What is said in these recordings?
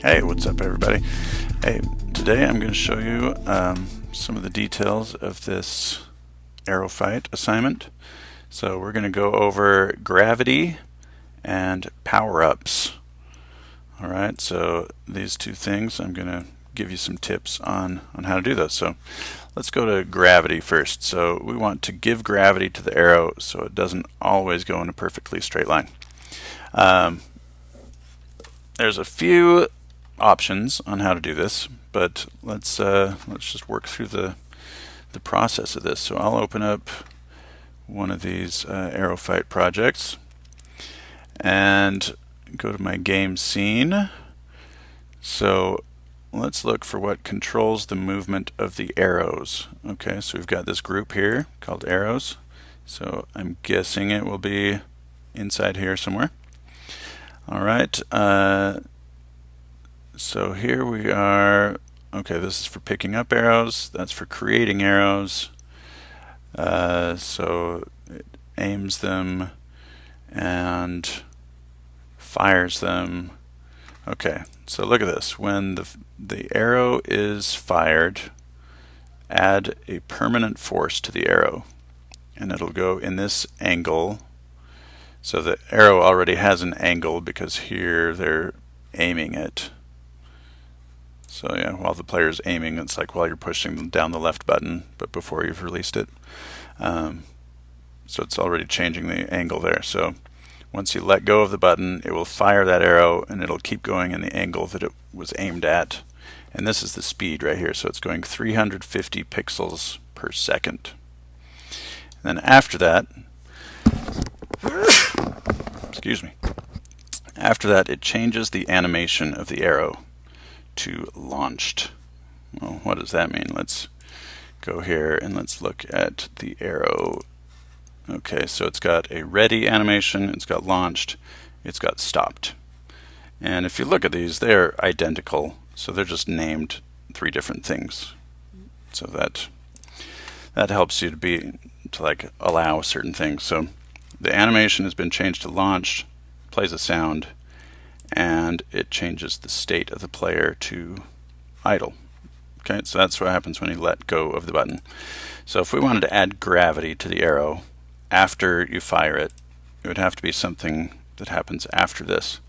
Hey, what's up everybody? Hey, today I'm going to show you some of the details of this arrow fight assignment. So we're going to go over gravity and power-ups. Alright, so these two things, I'm going to give you some tips on how to do those. So let's go to gravity first. So we want to give gravity to the arrow so it doesn't always go in a perfectly straight line. There's a few options on how to do this, but let's just work through the process of this. So I'll open up one of these arrow fight projects and go to my game scene. So let's look for what controls the movement of the arrows. Okay, so we've got this group here called arrows. So I'm guessing it will be inside here somewhere. Alright, so here we are. Okay, this is for picking up arrows, that's for creating arrows. So it aims them and fires them. Okay, so look at this. When the arrow is fired, add a permanent force to the arrow, and it'll go in this angle. So the arrow already has an angle because here they're aiming it. So yeah, while the player's aiming, it's like while you're pushing down the left button, but before you've released it. So it's already changing the angle there. So once you let go of the button, it will fire that arrow and it'll keep going in the angle that it was aimed at. And this is the speed right here. So it's going 350 pixels per second. And then after that, excuse me, after that it changes the animation of the arrow to launched. Well, what does that mean? Let's go here and let's look at the arrow. Okay, so it's got a ready animation, it's got launched, it's got stopped. And if you look at these, they're identical, so they're just named three different things. So that helps you to like allow certain things. So the animation has been changed to launched, plays a sound, and it changes the state of the player to idle. Okay, so that's what happens when you let go of the button. So if we wanted to add gravity to the arrow after you fire it, it would have to be something that happens after this.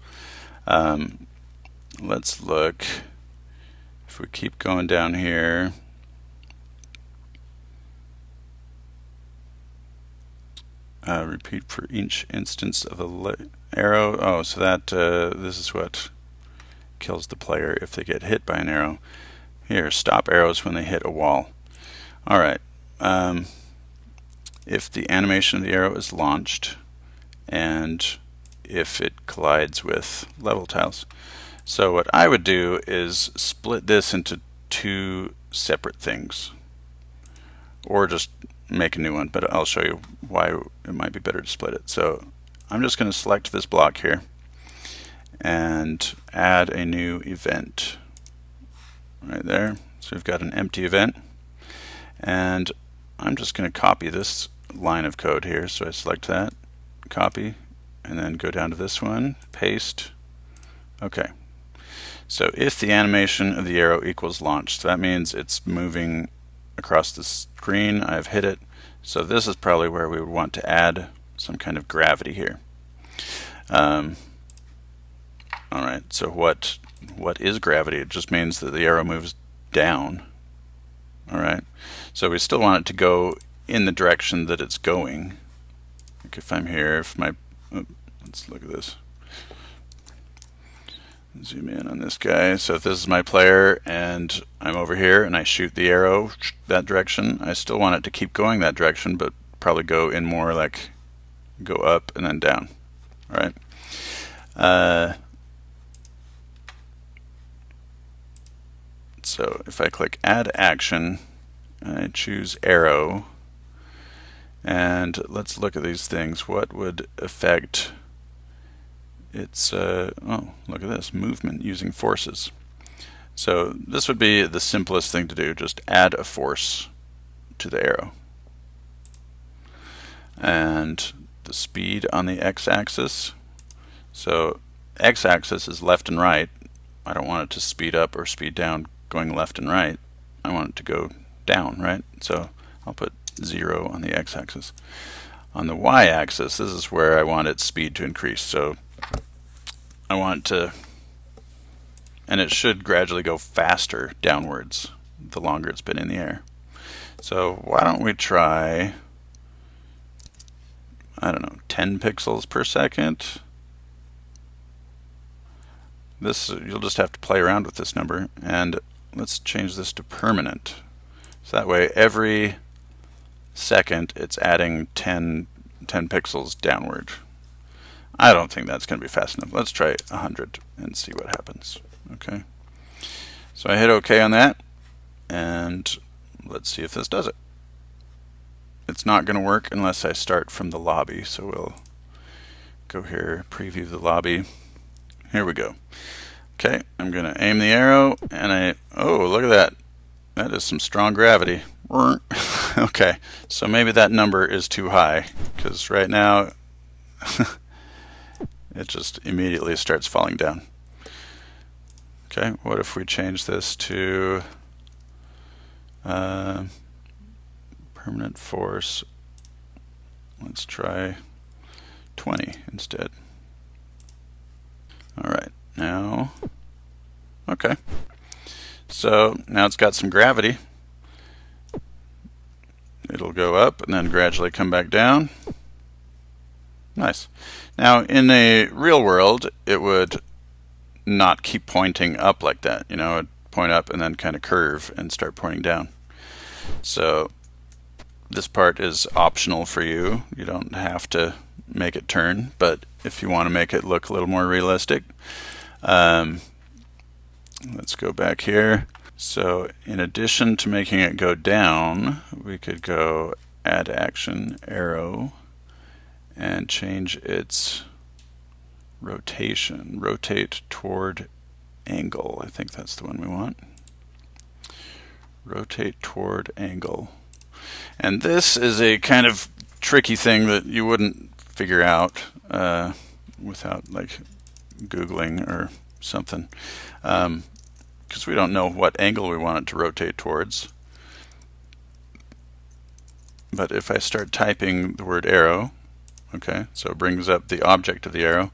Let's look. If we keep going down here, repeat for each instance of the arrow. Oh, so that this is what kills the player if they get hit by an arrow. Here, stop arrows when they hit a wall. Alright, if the animation of the arrow is launched and if it collides with level tiles. So what I would do is split this into two separate things, or just make a new one, but I'll show you why it might be better to split it. So I'm just going to select this block here and add a new event right there. So we've got an empty event, and I'm just going to copy this line of code here. So I select that, copy, and then go down to this one, paste. Okay, so if the animation of the arrow equals launched, so that means it's moving across the screen. I've hit it, so this is probably where we would want to add some kind of gravity here. Alright, so what is gravity? It just means that the arrow moves down. Alright, so we still want it to go in the direction that it's going. Like if I'm here, let's look at this. Zoom in on this guy. So if this is my player and I'm over here and I shoot the arrow that direction, I still want it to keep going that direction, but probably go in more like go up and then down. Alright. So if I click add action, I choose arrow, and let's look at these things. What would affect its, oh, look at this, movement using forces. So this would be the simplest thing to do, just add a force to the arrow. And the speed on the x-axis. So x-axis is left and right. I don't want it to speed up or speed down going left and right. I want it to go down, right? So I'll put 0 on the x-axis. On the y-axis, this is where I want its speed to increase. So I want to, and it should gradually go faster downwards the longer it's been in the air. So why don't we try, I don't know, 10 pixels per second? This, you'll just have to play around with this number, and let's change this to permanent. So that way every second it's adding 10 pixels downward. I don't think that's going to be fast enough. Let's try 100 and see what happens. Okay. So I hit OK on that, and let's see if this does it. It's not going to work unless I start from the lobby. So we'll go here, preview the lobby. Here we go. Okay, I'm going to aim the arrow, and oh, look at that. That is some strong gravity. Okay, so maybe that number is too high, because right now it just immediately starts falling down. Okay, what if we change this to permanent force? Let's try 20 instead. All right, now, okay. So now it's got some gravity. It'll go up and then gradually come back down. Nice. Now in a real world, it would not keep pointing up like that. You know, it'd point up and then kind of curve and start pointing down. So this part is optional for you. You don't have to make it turn, but if you want to make it look a little more realistic, let's go back here. So in addition to making it go down, we could go add action arrow and change its rotation. Rotate toward angle. I think that's the one we want. Rotate toward angle. And this is a kind of tricky thing that you wouldn't figure out without like Googling or something. Because we don't know what angle we want it to rotate towards. But if I start typing the word arrow, okay, so it brings up the object of the arrow,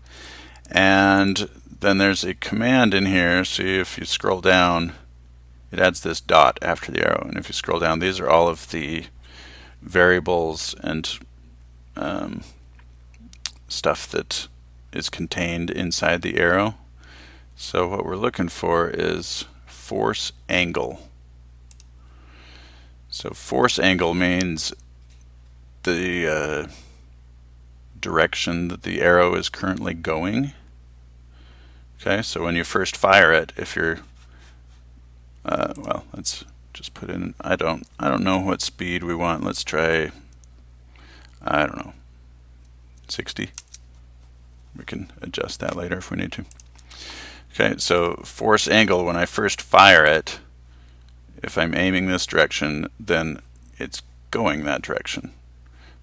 and then there's a command in here. See, if you scroll down, it adds this dot after the arrow, and if you scroll down, these are all of the variables and stuff that is contained inside the arrow. So what we're looking for is force angle. So force angle means the direction that the arrow is currently going. Okay, so when you first fire it, if you're well, let's just put in, I don't know what speed we want. Let's try, I don't know, 60. We can adjust that later if we need to. Okay, so force angle, when I first fire it, if I'm aiming this direction, then it's going that direction.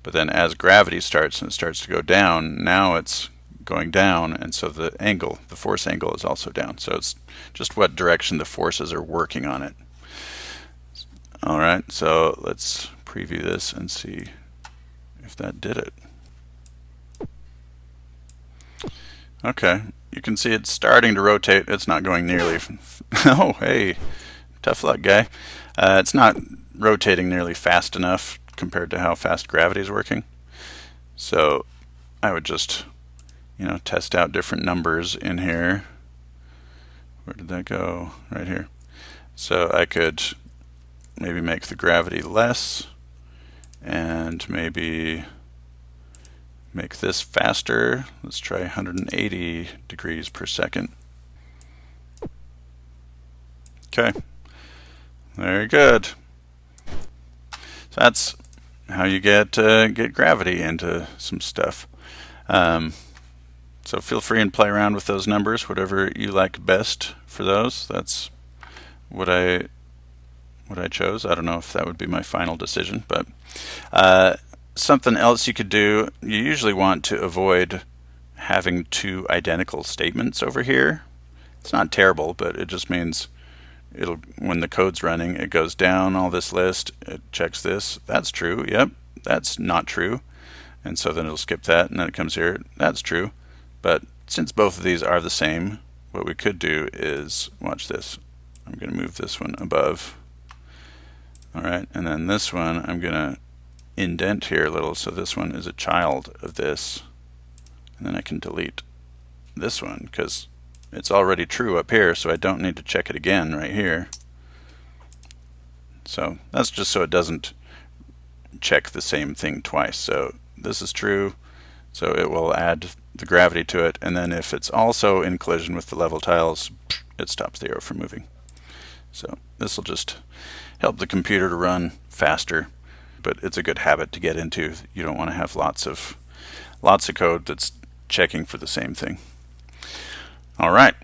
But then as gravity starts and it starts to go down, now it's going down, and so the angle, the force angle, is also down. So it's just what direction the forces are working on it. All right, so let's preview this and see if that did it. Okay, you can see it's starting to rotate. It's not going nearly. Oh, hey, tough luck, guy. It's not rotating nearly fast enough compared to how fast gravity is working. So I would just, you know, test out different numbers in here. Where did that go? Right here. So I could maybe make the gravity less and maybe make this faster. Let's try 180 degrees per second. Okay, very good. So that's how you get gravity into some stuff. So feel free and play around with those numbers, whatever you like best for those. That's what I chose. I don't know if that would be my final decision, but something else you could do, you usually want to avoid having two identical statements over here, It's not terrible, but it just means when the code's running, it goes down all this list, it checks this, that's true, yep, that's not true, and so then it'll skip that, and then it comes here, that's true. But since both of these are the same, what we could do is, watch this, I'm going to move this one above, alright, and then this one I'm going to indent here a little, so this one is a child of this, and then I can delete this one because it's already true up here, so I don't need to check it again right here. So that's just so it doesn't check the same thing twice. So this is true, so it will add the gravity to it, and then if it's also in collision with the level tiles, it stops the arrow from moving. So this will just help the computer to run faster, but it's a good habit to get into. You don't want to have lots of code that's checking for the same thing. All right.